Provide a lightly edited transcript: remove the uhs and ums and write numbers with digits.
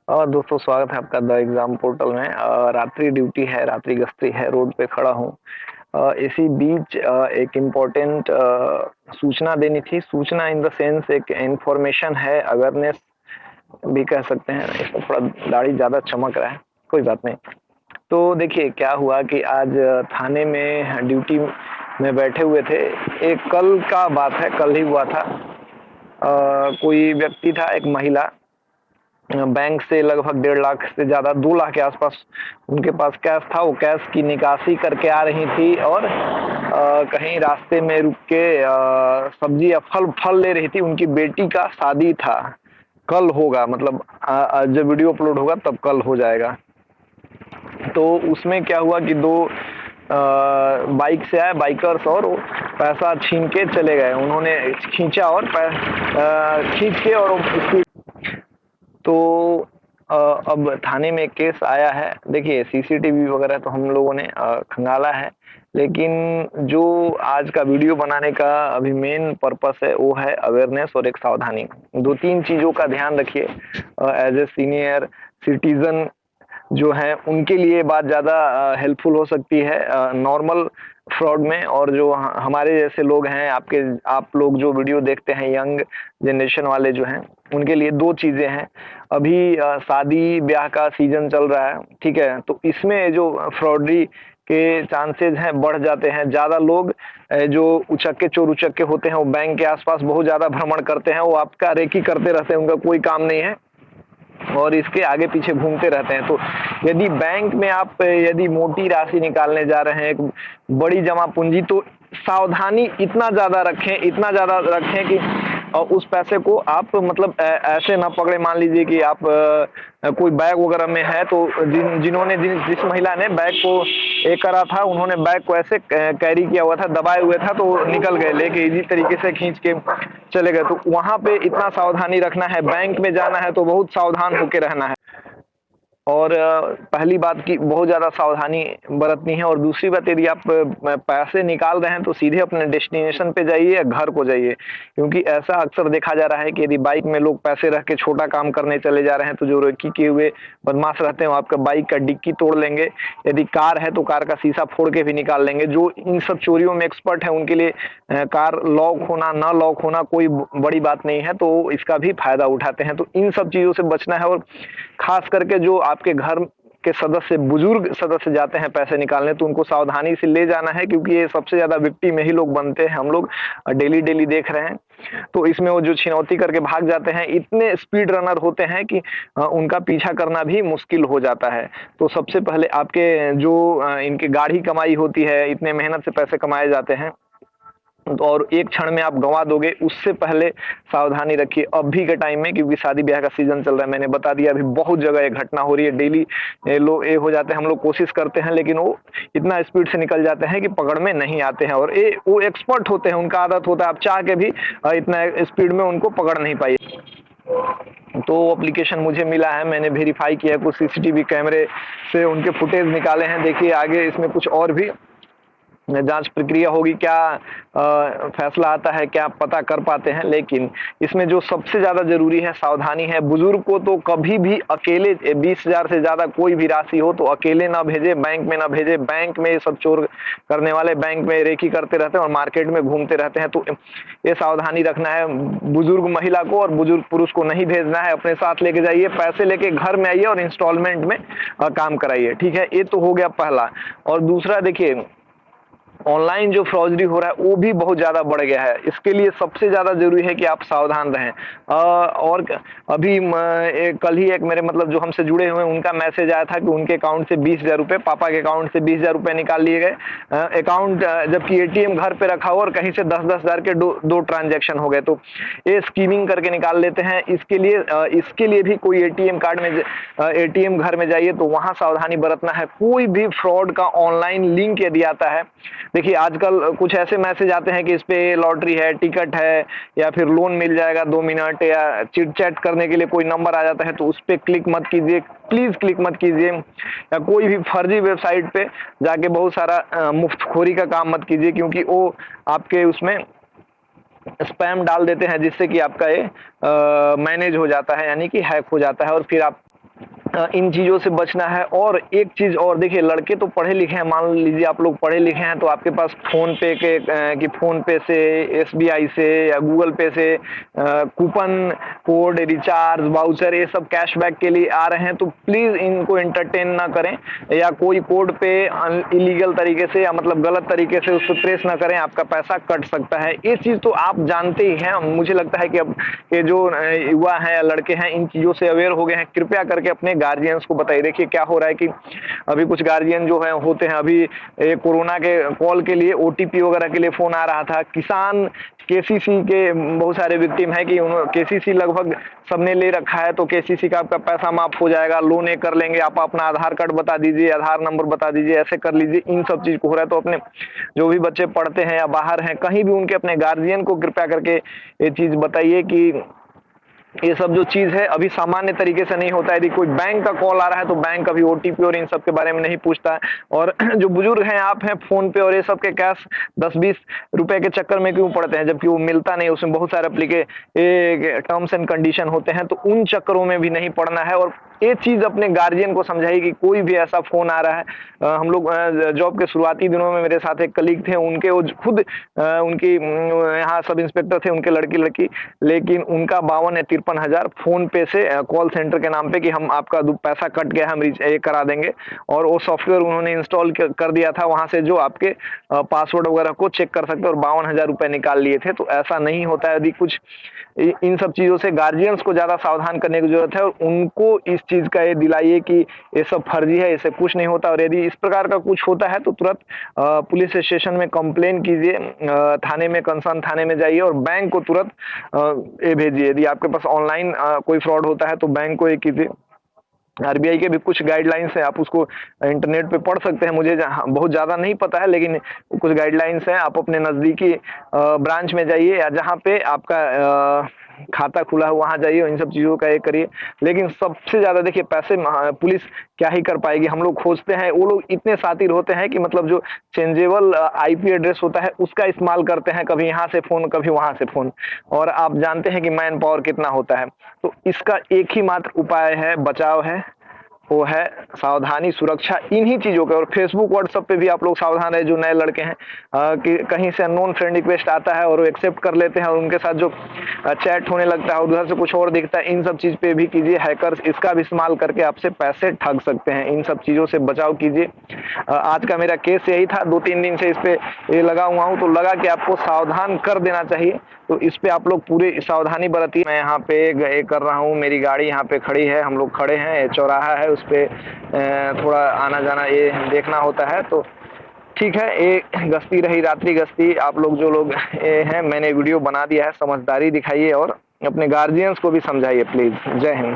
और दोस्तों स्वागत है आपका द एग्जाम पोर्टल में। रात्रि ड्यूटी है, रात्रि गश्ती है, रोड पे खड़ा हूँ। इसी बीच एक इम्पोर्टेंट सूचना देनी थी। सूचना इन द सेंस एक इंफॉर्मेशन है, अवेयरनेस भी कह सकते हैं। इसमें थोड़ा दाढ़ी ज़्यादा चमक रहा है, कोई बात नहीं। तो देखिए क्या हुआ कि आज थाने में ड्यूटी में बैठे हुए थे। एक कल का बात है, कल ही हुआ था। कोई व्यक्ति था, एक महिला, बैंक से लगभग 1.5 लाख से ज़्यादा 2 लाख के आसपास उनके पास कैश था। वो कैश की निकासी करके आ रही थी और कहीं रास्ते में रुक के सब्जी या फल फल ले रही थी। उनकी बेटी का शादी था, कल होगा, मतलब जब वीडियो अपलोड होगा तब कल हो जाएगा। तो उसमें क्या हुआ कि दो बाइक से आए बाइकर्स और वो पैसा छीन के चले गए। उन्होंने खींचा और खींच के और स्पीड। तो अब थाने में केस आया है। देखिए सीसीटीवी वगैरह तो हम लोगों ने खंगाला है, लेकिन जो आज का वीडियो बनाने का अभी मेन पर्पस है वो है अवेयरनेस और एक सावधानी। 2-3 चीज़ों का ध्यान रखिए। एज ए सीनियर सिटीजन जो है उनके लिए बात ज़्यादा हेल्पफुल हो सकती है नॉर्मल फ्रॉड में। और जो हमारे जैसे लोग हैं, आप लोग जो वीडियो देखते हैं, यंग जनरेशन वाले जो हैं, उनके लिए 2 चीज़ें हैं। अभी शादी ब्याह का सीजन चल रहा है, ठीक है? तो इसमें जो फ्रॉडरी के चांसेस हैं बढ़ जाते हैं। ज़्यादा लोग जो उचक्के चोर उचक्के होते हैं वो बैंक के आसपास बहुत ज़्यादा भ्रमण करते हैं। वो आपका रेकी करते रहते हैं, उनका कोई काम नहीं है और इसके आगे पीछे घूमते रहते हैं। तो यदि बैंक में आप यदि मोटी राशि निकालने जा रहे हैं, एक बड़ी जमा पूंजी, तो सावधानी इतना ज़्यादा रखें कि उस पैसे को आप मतलब ऐसे ना पकड़े। मान लीजिए कि आप कोई बैग वगैरह में है, तो जिस महिला ने बैग को करा था, उन्होंने बैग को ऐसे कैरी किया हुआ था, दबाए हुए था, तो निकल गए लेके, इजी तरीके से खींच के चले गए। तो वहां पे इतना सावधानी रखना है। बैंक में जाना है तो बहुत सावधान होकर रहना है। और पहली बात की बहुत ज़्यादा सावधानी बरतनी है। और दूसरी बात, यदि आप पैसे निकाल रहे हैं तो सीधे अपने डेस्टिनेशन पे जाइए या घर को जाइए, क्योंकि ऐसा अक्सर देखा जा रहा है कि यदि बाइक में लोग पैसे रख के छोटा काम करने चले जा रहे हैं, तो जो रेकी किए हुए बदमाश रहते हैं वो आपका बाइक का डिक्की तोड़ लेंगे। यदि कार है तो कार का शीशा फोड़ के भी निकाल लेंगे। जो इन सब चोरियों में एक्सपर्ट है उनके लिए कार लॉक होना ना लॉक होना कोई बड़ी बात नहीं है, तो इसका भी फायदा उठाते हैं। तो इन सब चीज़ों से बचना है। और खास करके जो आपके घर के सदस्य, बुजुर्ग सदस्य जाते हैं पैसे निकालने, तो उनको सावधानी से ले जाना है, क्योंकि ये सबसे ज्यादा विक्टिम यही लोग बनते हैं। हम लोग डेली डेली देख रहे हैं। तो इसमें वो जो छिनौती करके भाग जाते हैं, इतने स्पीड रनर होते हैं कि उनका पीछा करना भी मुश्किल हो जाता है। तो सबसे पहले आपके जो इनके गाढ़ी कमाई होती है, इतने मेहनत से पैसे कमाए जाते हैं, और एक क्षण में आप गंवा दोगे। उससे पहले सावधानी रखिए अभी के टाइम में, क्योंकि शादी ब्याह का सीजन चल रहा है। मैंने बता दिया, अभी बहुत जगह ये घटना हो रही है। डेली लोग ये हो जाते हैं, हम लोग कोशिश करते हैं लेकिन वो इतना स्पीड से निकल जाते हैं कि पकड़ में नहीं आते हैं। और ये वो एक्सपर्ट होते हैं, उनका आदत होता है, आप चाह के भी इतना स्पीड में उनको पकड़ नहीं पाइए। तो एप्लीकेशन मुझे मिला है, मैंने वेरीफाई किया है, कुछ सीसीटीवी कैमरे से उनके फुटेज निकाले हैं। देखिए आगे इसमें कुछ और भी जांच प्रक्रिया होगी, क्या फैसला आता है, क्या पता कर पाते हैं। लेकिन इसमें जो सबसे ज्यादा जरूरी है सावधानी है। बुजुर्ग को तो कभी भी अकेले 20,000 से ज्यादा कोई भी राशि हो तो अकेले ना भेजे, बैंक में ना भेजे। बैंक में ये सब चोर करने वाले बैंक में रेकी करते रहते हैं और मार्केट में घूमते रहते हैं। तो ये सावधानी रखना है। बुजुर्ग महिला को और बुजुर्ग पुरुष को नहीं भेजना है, अपने साथ लेके जाइए, पैसे लेके घर में आइए और इंस्टॉलमेंट में काम कराइए। ठीक है, ये तो हो गया पहला। और दूसरा देखिए, ऑनलाइन जो फ्रॉडरी हो रहा है वो भी बहुत ज्यादा बढ़ गया है। इसके लिए सबसे ज्यादा जरूरी है कि आप सावधान रहें। और अभी कल ही एक मेरे मतलब जो हमसे जुड़े हुए हैं उनका मैसेज आया था कि उनके अकाउंट से 20,000 रुपये, पापा के अकाउंट से 20,000 रुपये निकाल लिए गए। अकाउंट जबकि एटीएम घर पे रखा हो और कहीं से 10-10 हजार के दो ट्रांजेक्शन हो गए। तो ये स्कीमिंग करके निकाल लेते हैं। इसके लिए भी कोई एटीएम कार्ड में एटीएम घर में जाइए तो वहां सावधानी बरतना है। कोई भी फ्रॉड का ऑनलाइन लिंक यदि आता है, देखिए आजकल कुछ ऐसे मैसेज आते हैं कि इस पे लॉटरी है, टिकट है, या फिर लोन मिल जाएगा 2 मिनट, या चिट चैट करने के लिए कोई नंबर आ जाता है, तो उस पे क्लिक मत कीजिए, प्लीज क्लिक मत कीजिए। या कोई भी फर्जी वेबसाइट पे जाके बहुत सारा मुफ्तखोरी का काम मत कीजिए, क्योंकि वो आपके उसमें स्पैम डाल देते हैं, जिससे कि आपका ये मैनेज हो जाता है, यानी कि हैक हो जाता है और फिर आप इन चीज़ों से बचना है। और एक चीज़ और देखिए, लड़के तो पढ़े लिखे हैं, मान लीजिए आप लोग पढ़े लिखे हैं, तो आपके पास फ़ोन पे के कि फ़ोन पे से, एसबीआई से या गूगल पे से कूपन कोड, रिचार्ज, वाउचर, ये सब कैशबैक के लिए आ रहे हैं, तो प्लीज़ इनको एंटरटेन ना करें, या कोई कोड पे इलीगल तरीके से या मतलब गलत तरीके से उस पर प्रेस ना करें, आपका पैसा कट सकता है। ये चीज़ तो आप जानते ही हैं। मुझे लगता है कि अब ये जो युवा हैं या लड़के हैं, इन चीज़ों से अवेयर हो गए हैं। कृपया करके अपने गार्जियंस को बताइए। देखिए क्या हो रहा है कि अभी कुछ गार्जियन जो है होते हैं, अभी कोरोना के कॉल के लिए ओटीपी वगैरह के लिए फ़ोन आ रहा था। किसान केसीसी के बहुत सारे विक्टिम है कि केसीसी लगभग सबने ले रखा है, तो केसीसी का आपका पैसा माफ हो जाएगा, लोन ये कर लेंगे, आप अपना आधार कार्ड बता दीजिए, आधार नंबर बता दीजिए, ऐसे कर लीजिए। इन सब चीज़ को हो रहा है, तो अपने जो भी बच्चे पढ़ते हैं या बाहर हैं कहीं भी, उनके अपने गार्जियन को कृपया करके ये चीज़ बताइए कि ये सब जो चीज़ है अभी सामान्य तरीके से नहीं होता है। यदि कोई बैंक का कॉल आ रहा है तो बैंक कभी ओटीपी और इन सब के बारे में नहीं पूछता है। और जो बुजुर्ग हैं, आप हैं, फ़ोन पे और ये सब के कैश 10-20 रुपए के चक्कर में क्यों पड़ते हैं, जबकि वो मिलता नहीं, उसमें बहुत सारे टर्म्स एंड कंडीशन होते हैं, तो उन चक्करों में भी नहीं पड़ना है। और ये चीज़ अपने गार्जियन को समझाइए कि कोई भी ऐसा फ़ोन आ रहा है। हम लोग जॉब के शुरुआती दिनों में मेरे साथ एक कलीग थे, उनके वो खुद उनकी यहाँ सब इंस्पेक्टर थे, उनके लड़की, लेकिन उनका 52 या 53,000 फ़ोन पे से कॉल सेंटर के नाम पे कि हम आपका पैसा कट गया, हम ये करा देंगे। और वो सॉफ्टवेयर उन्होंने इंस्टॉल कर दिया था, वहाँ से जो आपके पासवर्ड वगैरह को चेक कर सकते, और 52,000 रुपये निकाल लिए थे। तो ऐसा नहीं होता है। यदि कुछ इन सब चीज़ों से गार्जियंस को ज़्यादा सावधान करने की ज़रूरत है, और उनको इस चीज़ का ये दिलाइए कि ये सब फर्जी है, इससे कुछ नहीं होता। और यदि इस प्रकार का कुछ होता है तो तुरंत पुलिस स्टेशन में कंप्लेन कीजिए, थाने में, कंसर्न थाने में जाइए, और बैंक को तुरंत ये भेजिए। यदि आपके पास ऑनलाइन कोई फ्रॉड होता है तो बैंक को ये कीजिए। आरबीआई के भी कुछ गाइडलाइंस है, आप उसको इंटरनेट पे पढ़ सकते हैं। मुझे बहुत ज़्यादा नहीं पता है, लेकिन कुछ गाइडलाइंस हैं। आप अपने नज़दीकी ब्रांच में जाइए, या जहाँ पे आपका खाता खुला है वहाँ जाइए, इन सब चीज़ों का ये करिए। लेकिन सबसे ज़्यादा देखिए, पैसे पुलिस क्या ही कर पाएगी। हम लोग खोजते हैं, वो लोग इतने शातिर होते हैं कि मतलब जो चेंजेबल आईपी एड्रेस होता है उसका इस्तेमाल करते हैं, कभी यहाँ से फ़ोन, कभी वहाँ से फ़ोन। और आप जानते हैं कि मैन पावर कितना होता है। तो इसका एक ही मात्र उपाय है, बचाव है, वो है सावधानी, सुरक्षा, इन्हीं चीज़ों के। और फेसबुक, व्हाट्सएप पे भी आप लोग सावधान रहे, जो नए लड़के हैं कि कहीं से अननोन फ्रेंड रिक्वेस्ट आता है और वो एक्सेप्ट कर लेते हैं, और उनके साथ जो चैट होने लगता है और उधर से कुछ और दिखता है। इन सब चीज़ पे भी कीजिए। हैकर्स इसका भी इस्तेमाल करके आपसे पैसे ठग सकते हैं। इन सब चीज़ों से बचाव कीजिए। आज का मेरा केस यही था, 2-3 दिन से इस पे ये लगा हुआ हूँ, तो लगा कि आपको सावधान कर देना चाहिए। तो इस पे आप लोग पूरी सावधानी बरतिए। मैं यहाँ पे ये कर रहा हूँ, मेरी गाड़ी यहाँ पे खड़ी है, हम लोग खड़े हैं, चौराहा है, उस पे थोड़ा आना जाना ये देखना होता है। तो ठीक है, ये गश्ती रही, रात्रि गश्ती। आप लोग जो लोग हैं, मैंने वीडियो बना दिया है, समझदारी दिखाइए और अपने गार्जियंस को भी समझाइए प्लीज़। जय हिंद।